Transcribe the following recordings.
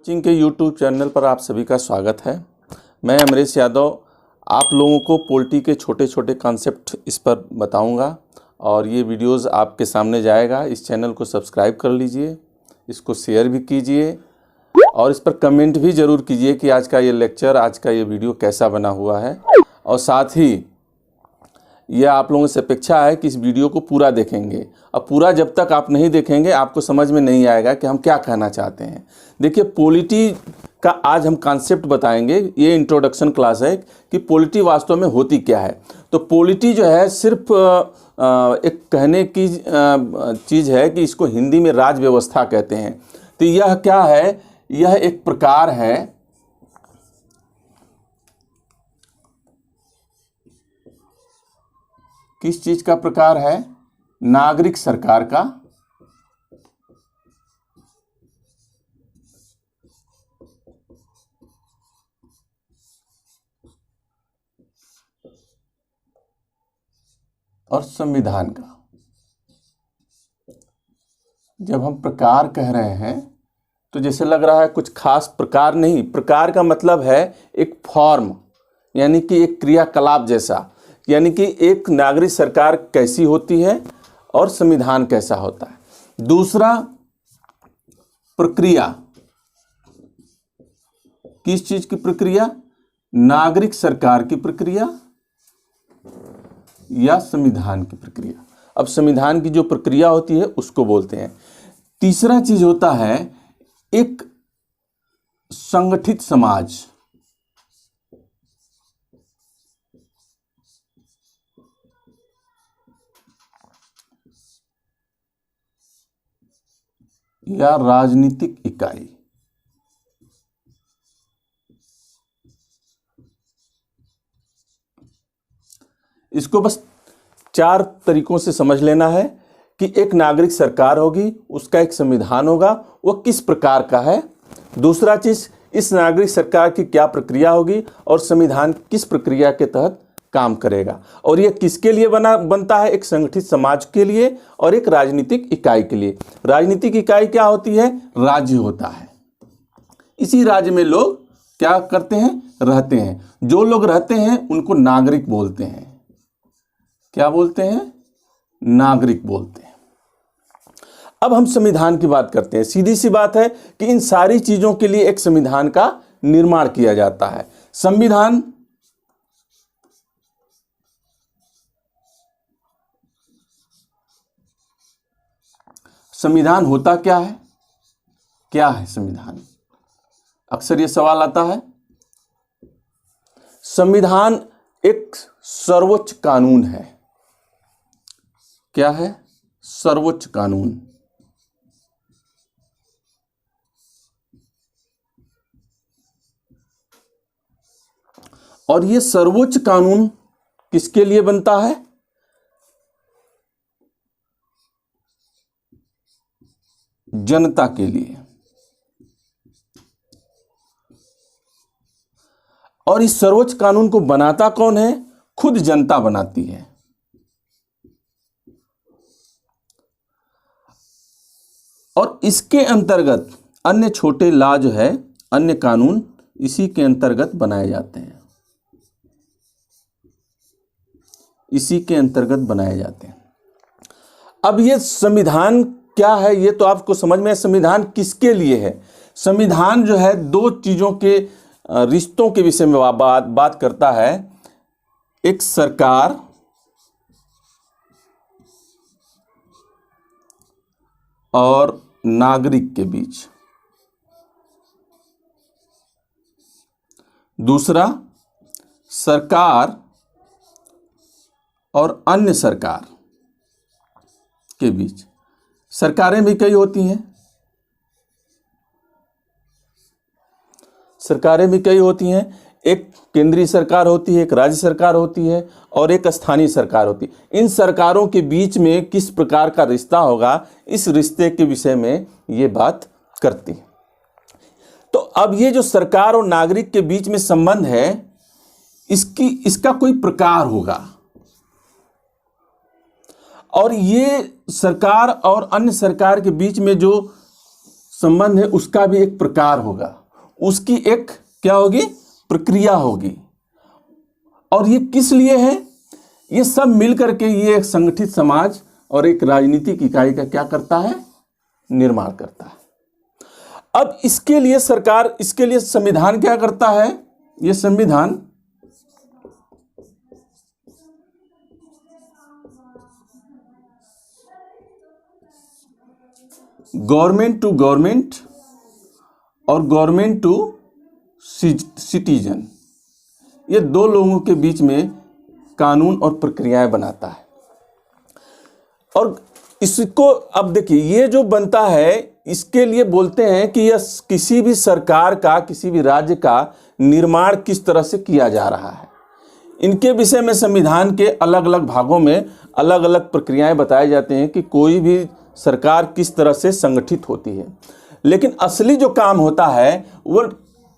Coaching के YouTube channel पर आप सभी का स्वागत है। मैं अमरीश यादव आप लोगों को पॉलिटी के छोटे छोटे कॉन्सेप्ट इस पर बताऊंगा और ये वीडियोस आपके सामने जाएगा। इस चैनल को सब्सक्राइब कर लीजिए, इसको शेयर भी कीजिए और इस पर कमेंट भी ज़रूर कीजिए कि आज का ये लेक्चर, आज का ये वीडियो कैसा बना हुआ है। और साथ ही यह आप लोगों से अपेक्षा है कि इस वीडियो को पूरा देखेंगे। अब पूरा जब तक आप नहीं देखेंगे आपको समझ में नहीं आएगा कि हम क्या कहना चाहते हैं। देखिए, पॉलिटी का आज हम कॉन्सेप्ट बताएंगे। ये इंट्रोडक्शन क्लास है कि पॉलिटी वास्तव में होती क्या है। तो पॉलिटी जो है सिर्फ एक कहने की चीज़ है कि इसको हिंदी में राज व्यवस्था कहते हैं। तो यह क्या है? यह एक प्रकार है किस चीज का प्रकार है? नागरिक सरकार का और संविधान का। जब हम प्रकार कह रहे हैं तो जैसे लग रहा है कुछ खास प्रकार नहीं। प्रकार का मतलब है एक फॉर्म, यानी कि एक क्रियाकलाप जैसा, यानी कि एक नागरिक सरकार कैसी होती है और संविधान कैसा होता है। दूसरा, प्रक्रिया। किस चीज की प्रक्रिया? नागरिक सरकार की प्रक्रिया या संविधान की प्रक्रिया। अब संविधान की जो प्रक्रिया होती है उसको बोलते हैं। तीसरा चीज होता है एक संगठित समाज। या राजनीतिक इकाई। इसको बस 4 तरीकों से समझ लेना है कि एक नागरिक सरकार होगी, उसका एक संविधान होगा, वो किस प्रकार का है। दूसरा चीज, इस नागरिक सरकार की क्या प्रक्रिया होगी और संविधान किस प्रक्रिया के तहत काम करेगा। और ये किसके लिए बनता है? एक संगठित समाज के लिए और एक राजनीतिक इकाई के लिए। राजनीतिक इकाई क्या होती है? राज्य होता है। इसी राज्य में लोग क्या करते हैं? रहते हैं। जो लोग रहते हैं उनको नागरिक बोलते हैं। क्या बोलते हैं? नागरिक बोलते हैं। अब हम संविधान की बात करते हैं। सीधी सी बात है कि इन सारी चीजों के लिए एक संविधान का निर्माण किया जाता है। संविधान होता क्या है? क्या है संविधान? अक्सर ये सवाल आता है। संविधान एक सर्वोच्च कानून है। क्या है? सर्वोच्च कानून। और ये सर्वोच्च कानून किसके लिए बनता है? जनता के लिए। और इस सर्वोच्च कानून को बनाता कौन है? खुद जनता बनाती है। और इसके अंतर्गत अन्य छोटे लॉ जो है, अन्य कानून इसी के अंतर्गत बनाए जाते हैं। इसी के अंतर्गत बनाए जाते हैं। अब ये संविधान क्या है ये तो आपको समझ में है। संविधान किसके लिए है? संविधान जो है 2 चीजों के रिश्तों के विषय में बात करता है। एक सरकार और नागरिक के बीच। दूसरा, सरकार और अन्य सरकार के बीच। सरकारें भी कई होती हैं। सरकारें भी कई होती हैं। एक केंद्रीय सरकार होती है, एक राज्य सरकार होती है और एक स्थानीय सरकार होती है। इन सरकारों के बीच में किस प्रकार का रिश्ता होगा, इस रिश्ते के विषय में ये बात करती है। तो अब ये जो सरकार और नागरिक के बीच में संबंध है, इसका कोई प्रकार होगा। और ये सरकार और अन्य सरकार के बीच में जो संबंध है उसका भी एक प्रकार होगा, उसकी एक क्या होगी, प्रक्रिया होगी। और ये किस लिए है, ये सब मिल करके ये एक संगठित समाज और एक राजनीतिक इकाई का क्या करता है, निर्माण करता है। अब इसके लिए सरकार, इसके लिए संविधान क्या करता है, ये संविधान गवर्नमेंट टू गवर्नमेंट और गवर्नमेंट टू सिटीजन, ये दो लोगों के बीच में कानून और प्रक्रियाएं बनाता है। और इसको अब देखिए, ये जो बनता है इसके लिए बोलते हैं कि यह किसी भी सरकार का, किसी भी राज्य का निर्माण किस तरह से किया जा रहा है। इनके विषय में संविधान के अलग अलग भागों में अलग अलग प्रक्रियाएं बताए जाते हैं कि कोई भी सरकार किस तरह से संगठित होती है। लेकिन असली जो काम होता है वो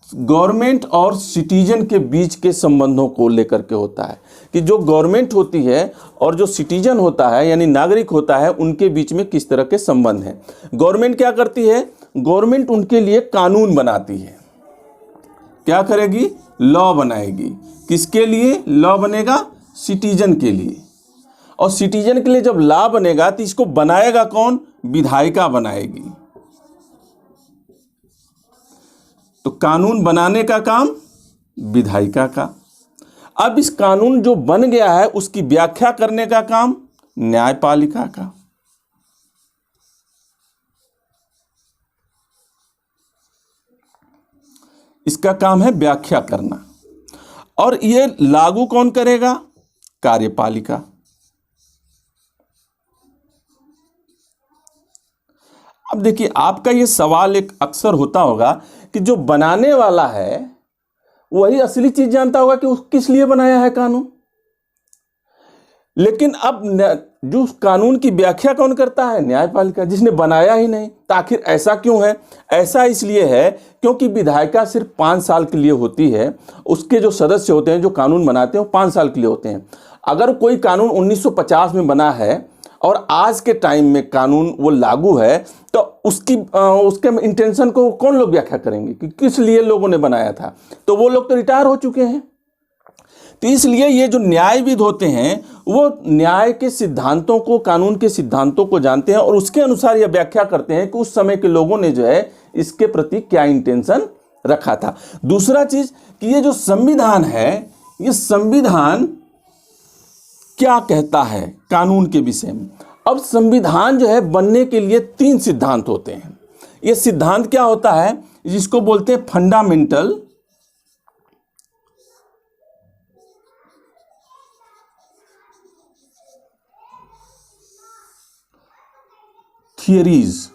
गवर्नमेंट और सिटीजन के बीच के संबंधों को लेकर के होता है, कि जो गवर्नमेंट होती है और जो सिटीजन होता है यानी नागरिक होता है, उनके बीच में किस तरह के संबंध हैं। गवर्नमेंट क्या करती है, गवर्नमेंट उनके लिए कानून बनाती है। क्या करेगी, लॉ बनाएगी। किसके लिए लॉ बनेगा, सिटीजन के लिए। और सिटीजन के लिए जब लॉ बनेगा तो इसको बनाएगा कौन, विधायिका बनाएगी। तो कानून बनाने का काम विधायिका का। अब इस कानून जो बन गया है उसकी व्याख्या करने का काम न्यायपालिका का। इसका काम है व्याख्या करना। और ये लागू कौन करेगा, कार्यपालिका। अब देखिए, आपका ये सवाल एक अक्सर होता होगा कि जो बनाने वाला है वही असली चीज जानता होगा कि वो किस लिए बनाया है कानून। लेकिन अब जो कानून की व्याख्या कौन करता है, न्यायपालिका, जिसने बनाया ही नहीं। तो आखिर ऐसा क्यों है, ऐसा इसलिए है क्योंकि विधायिका सिर्फ 5 साल के लिए होती है। उसके जो सदस्य होते हैं, जो कानून बनाते हैं, वो 5 साल के लिए होते हैं। अगर कोई कानून 1950 में बना है और आज के टाइम में कानून वो लागू है, तो उसके इंटेंशन को कौन लोग व्याख्या करेंगे कि किस लिए लोगों ने बनाया था। तो वो लोग तो रिटायर हो चुके हैं। तो इसलिए ये जो न्यायविद होते हैं वो न्याय के सिद्धांतों को, कानून के सिद्धांतों को जानते हैं और उसके अनुसार यह व्याख्या करते हैं कि उस समय के लोगों ने जो है इसके प्रति क्या इंटेंशन रखा था। दूसरा चीज कि ये जो संविधान है, ये संविधान क्या कहता है कानून के विषय में। अब संविधान जो है बनने के लिए 3 सिद्धांत होते हैं। ये सिद्धांत क्या होता है, जिसको बोलते हैं फंडामेंटल थियरीज।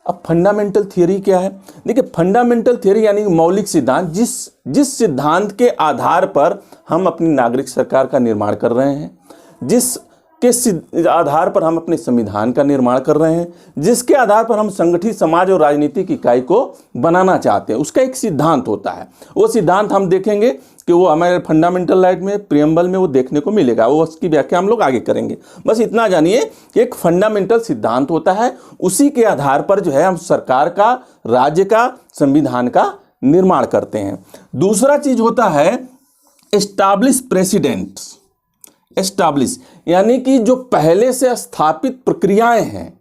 अब फंडामेंटल थियरी क्या है, देखिए फंडामेंटल थियरी यानी मौलिक सिद्धांत, जिस सिद्धांत के आधार पर हम अपनी नागरिक सरकार का निर्माण कर रहे हैं, जिसके आधार पर हम अपने संविधान का निर्माण कर रहे हैं, जिसके आधार पर हम संगठित समाज और राजनीतिक इकाई को बनाना चाहते हैं, उसका एक सिद्धांत होता है। वो सिद्धांत हम देखेंगे कि वो हमारे फंडामेंटल राइट में, प्रियम्बल में वो देखने को मिलेगा। वो उसकी व्याख्या हम लोग आगे करेंगे। बस इतना जानिए कि एक फंडामेंटल सिद्धांत होता है, उसी के आधार पर जो है हम सरकार का, राज्य का, संविधान का निर्माण करते हैं। दूसरा चीज होता है एस्टैब्लिश प्रेसिडेंट। एस्टैब्लिश यानी कि जो पहले से स्थापित प्रक्रियाएं हैं।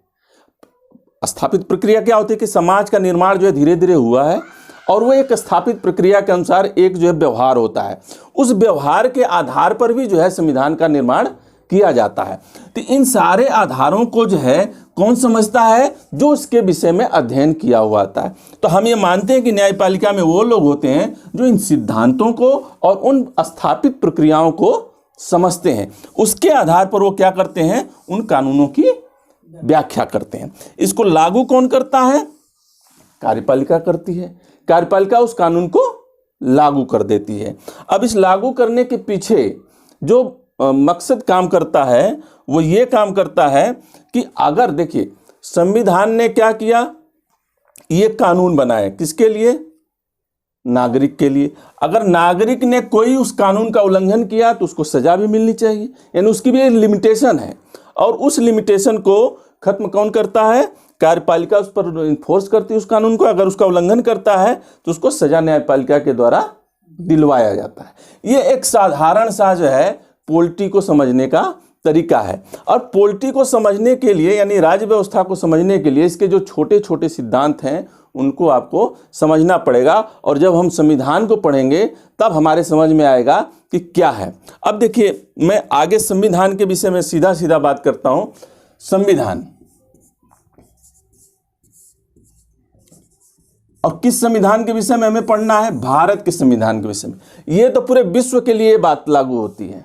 स्थापित प्रक्रिया क्या होती है कि समाज का निर्माण जो है धीरे धीरे हुआ है और वो एक स्थापित प्रक्रिया के अनुसार एक जो है व्यवहार होता है। उस व्यवहार के आधार पर भी जो है संविधान का निर्माण किया जाता है। तो इन सारे आधारों को जो है कौन समझता है, जो इसके विषय में अध्ययन किया हुआ आता है। तो हम ये मानते हैं कि न्यायपालिका में वो लोग होते हैं जो इन सिद्धांतों को और उन स्थापित प्रक्रियाओं को समझते हैं। उसके आधार पर वो क्या करते हैं, उन कानूनों की व्याख्या करते हैं। इसको लागू कौन करता है, कार्यपालिका करती है। कार्यपालिका उस कानून को लागू कर देती है। अब इस लागू करने के पीछे जो मकसद काम करता है वो ये काम करता है कि अगर देखिए संविधान ने क्या किया, ये कानून बनाए किसके लिए, नागरिक के लिए। अगर नागरिक ने कोई उस कानून का उल्लंघन किया तो उसको सजा भी मिलनी चाहिए, यानी उसकी भी एक लिमिटेशन है। और उस लिमिटेशन को खत्म कौन करता है? कार्यपालिका उस पर इन्फोर्स करती है उस कानून को। अगर उसका उल्लंघन करता है तो उसको सजा न्यायपालिका के द्वारा दिलवाया जाता है। ये एक साधारण सा जो है पॉलिटी को समझने का तरीका है। और पॉलिटी को समझने के लिए यानी राज्य व्यवस्था को समझने के लिए इसके जो छोटे छोटे सिद्धांत हैं उनको आपको समझना पड़ेगा। और जब हम संविधान को पढ़ेंगे तब हमारे समझ में आएगा कि क्या है। अब देखिए, मैं आगे संविधान के विषय में सीधा सीधा बात करता हूं। संविधान, और किस संविधान के विषय में हमें पढ़ना है? भारत के संविधान के विषय में। यह तो पूरे विश्व के लिए बात लागू होती है,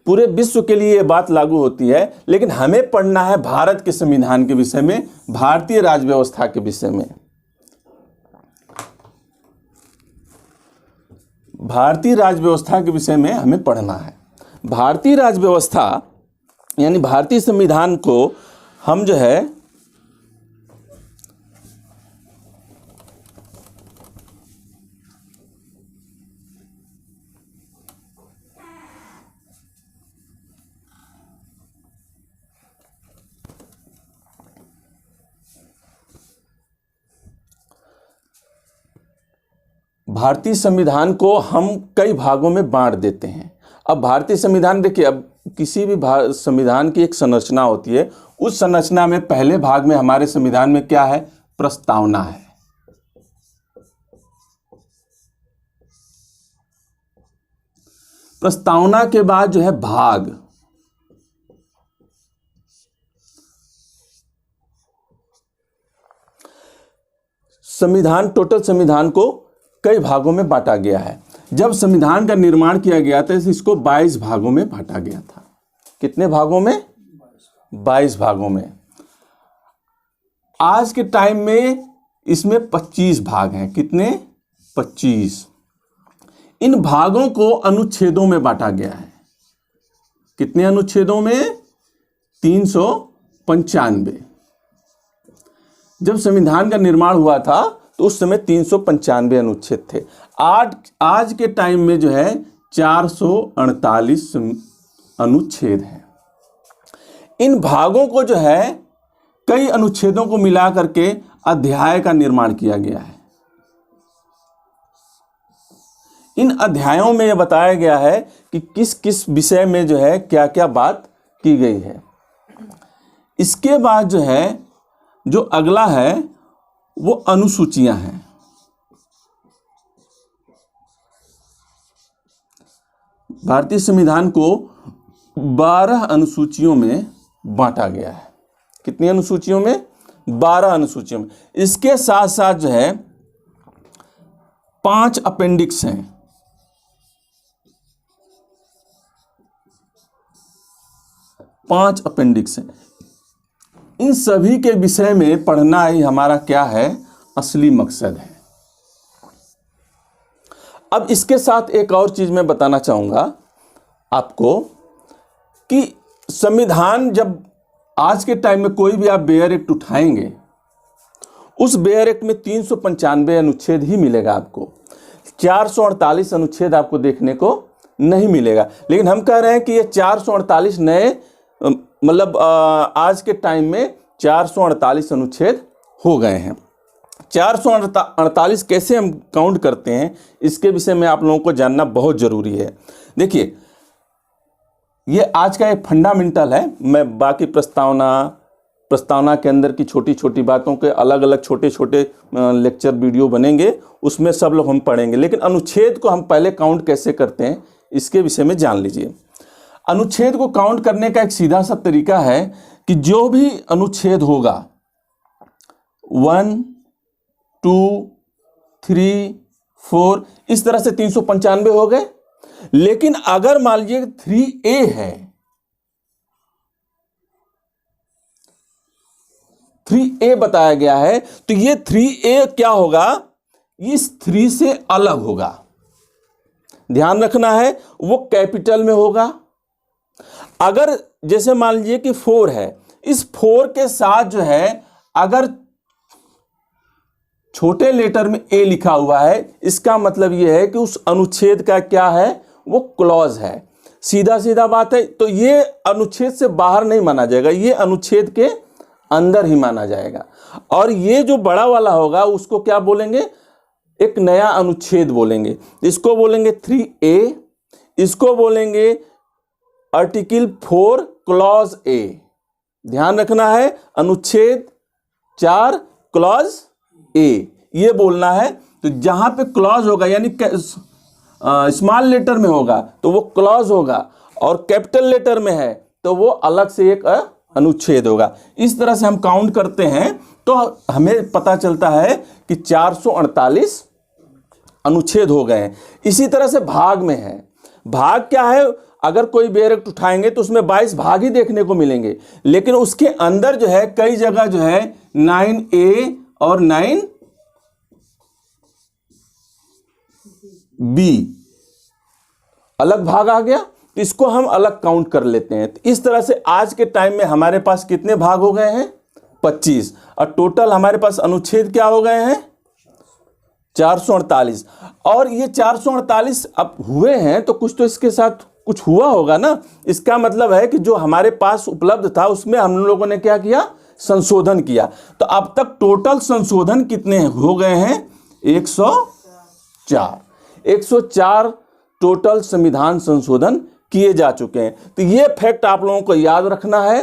पूरे विश्व के लिए यह बात लागू होती है, लेकिन हमें पढ़ना है भारत के संविधान के विषय में, भारतीय राज्य व्यवस्था के विषय में। भारतीय राज्य व्यवस्था के विषय में हमें पढ़ना है। भारतीय राज्य व्यवस्था यानी भारतीय संविधान को हम जो है भारतीय संविधान को हम कई भागों में बांट देते हैं। अब भारतीय संविधान देखिए, अब किसी भी संविधान की एक संरचना होती है। उस संरचना में पहले भाग में हमारे संविधान में क्या है? प्रस्तावना है। प्रस्तावना के बाद जो है भाग, संविधान, टोटल संविधान को कई भागों में बांटा गया है। जब संविधान का निर्माण किया गया था इसको 22 भागों में बांटा गया था। कितने भागों में? 22 भागों में। आज के टाइम में इसमें 25 भाग हैं। कितने? 25। इन भागों को अनुच्छेदों में बांटा गया है। कितने अनुच्छेदों में? 395। जब संविधान का निर्माण हुआ था तो उस समय 395 अनुच्छेद थे। आज के टाइम में जो है 448 अनुच्छेद हैं। इन भागों को जो है कई अनुच्छेदों को मिला करके अध्याय का निर्माण किया गया है। इन अध्यायों में यह बताया गया है कि किस किस विषय में जो है क्या क्या बात की गई है। इसके बाद जो है जो अगला है वो अनुसूचियां हैं। भारतीय संविधान को 12 अनुसूचियों में बांटा गया है। कितनी अनुसूचियों में? 12 अनुसूचियों में। इसके साथ साथ जो है 5 अपेंडिक्स हैं। 5 अपेंडिक्स हैं। इन सभी के विषय में पढ़ना ही हमारा क्या है? असली मकसद है। अब इसके साथ एक और चीज मैं बताना चाहूंगा आपको कि संविधान, जब आज के टाइम में कोई भी आप बेयर एक्ट उठाएंगे उस बेयर एक्ट में 395 अनुच्छेद ही मिलेगा आपको। 448 अनुच्छेद आपको देखने को नहीं मिलेगा। लेकिन हम कह रहे हैं कि ये 448 नए, मतलब आज के टाइम में 448 अनुच्छेद हो गए हैं। 448 कैसे हम काउंट करते हैं इसके विषय में आप लोगों को जानना बहुत जरूरी है। देखिए, ये आज का एक फंडामेंटल है। मैं बाकी प्रस्तावना के अंदर की छोटी छोटी बातों के अलग अलग छोटे छोटे लेक्चर वीडियो बनेंगे, उसमें सब लोग हम पढ़ेंगे। लेकिन अनुच्छेद को हम पहले काउंट कैसे करते हैं इसके विषय में जान लीजिए। अनुच्छेद को काउंट करने का एक सीधा सा तरीका है कि जो भी अनुच्छेद होगा 1, 2, 3, 4 इस तरह से 395 हो गए। लेकिन अगर मान लीजिए 3A है, 3A बताया गया है, तो ये 3A क्या होगा? इस 3 से अलग होगा। ध्यान रखना है, वो कैपिटल में होगा। अगर जैसे मान लीजिए कि 4 है, इस 4 के साथ जो है अगर छोटे लेटर में A लिखा हुआ है, इसका मतलब यह है कि उस अनुच्छेद का क्या है? वो क्लॉज है। सीधा सीधा बात है। तो ये अनुच्छेद से बाहर नहीं माना जाएगा, ये अनुच्छेद के अंदर ही माना जाएगा। और ये जो बड़ा वाला होगा उसको क्या बोलेंगे, एक नया अनुच्छेद बोलेंगे। इसको बोलेंगे 3A, इसको बोलेंगे आर्टिकल 4 क्लॉज A। ध्यान रखना है, अनुच्छेद 4 क्लॉज A ये बोलना है। तो जहां पे क्लॉज होगा यानी स्मॉल लेटर में होगा तो वो क्लॉज होगा, और कैपिटल लेटर में है तो वो अलग से एक अनुच्छेद होगा। इस तरह से हम काउंट करते हैं तो हमें पता चलता है कि 448 अनुच्छेद हो गए हैं। इसी तरह से भाग में है। भाग क्या है, अगर कोई बेरक्ट उठाएंगे तो उसमें 22 भाग ही देखने को मिलेंगे, लेकिन उसके अंदर जो है कई जगह जो है 9A और 9B अलग भाग आ गया, तो इसको हम अलग काउंट कर लेते हैं। तो इस तरह से आज के टाइम में हमारे पास कितने भाग हो गए हैं, 25, और टोटल हमारे पास अनुच्छेद क्या हो गए हैं, 448। और ये 448 अब हुए हैं तो कुछ तो इसके साथ कुछ हुआ होगा ना। इसका मतलब है कि जो हमारे पास उपलब्ध था उसमें हम लोगों ने क्या किया, संशोधन किया। तो अब तक टोटल संशोधन कितने हो गए हैं, 104 टोटल संविधान संशोधन किए जा चुके हैं। तो ये फैक्ट आप लोगों को याद रखना है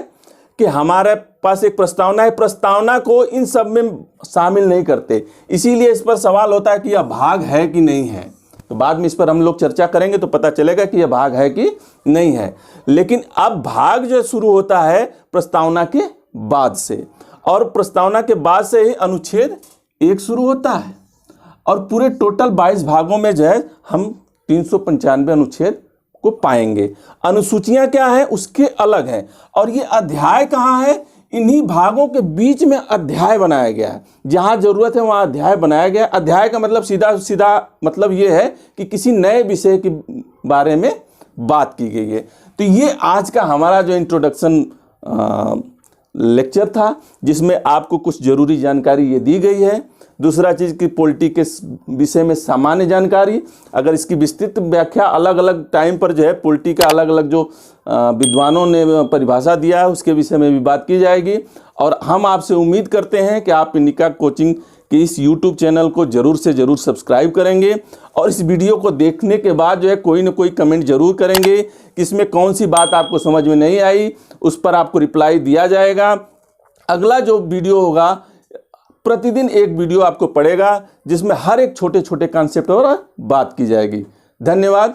कि हमारे पास एक प्रस्तावना है, प्रस्तावना को इन सब में शामिल नहीं करते, इसीलिए इस पर सवाल होता है कि यह भाग है कि नहीं है। तो बाद में इस पर हम लोग चर्चा करेंगे तो पता चलेगा कि यह भाग है कि नहीं है। लेकिन अब भाग जो शुरू होता है प्रस्तावना के बाद से, और प्रस्तावना के बाद से ही अनुच्छेद 1 शुरू होता है, और पूरे टोटल 22 भागों में जो है हम 395 अनुच्छेद को पाएंगे। अनुसूचियां क्या है उसके अलग हैं। और ये अध्याय कहाँ है, इन्हीं भागों के बीच में अध्याय बनाया गया है। जहां जरूरत है वहां अध्याय बनाया गया। अध्याय का मतलब सीधा सीधा मतलब ये है कि किसी नए विषय के बारे में बात की गई है। तो ये आज का हमारा जो इंट्रोडक्शन लेक्चर था, जिसमें आपको कुछ जरूरी जानकारी ये दी गई है। दूसरा चीज़ कि पॉलिटी के विषय में सामान्य जानकारी, अगर इसकी विस्तृत व्याख्या अलग अलग टाइम पर जो है पॉलिटी का अलग अलग जो विद्वानों ने परिभाषा दिया है उसके विषय में भी बात की जाएगी। और हम आपसे उम्मीद करते हैं कि आप इंडिका कोचिंग के इस YouTube चैनल को ज़रूर से ज़रूर सब्सक्राइब करेंगे, और इस वीडियो को देखने के बाद जो है कोई ना कोई कमेंट ज़रूर करेंगे कि इसमें कौन सी बात आपको समझ में नहीं आई, उस पर आपको रिप्लाई दिया जाएगा। अगला जो वीडियो होगा, प्रतिदिन एक वीडियो आपको पड़ेगा जिसमें हर एक छोटे छोटे कॉन्सेप्ट पर बात की जाएगी। धन्यवाद।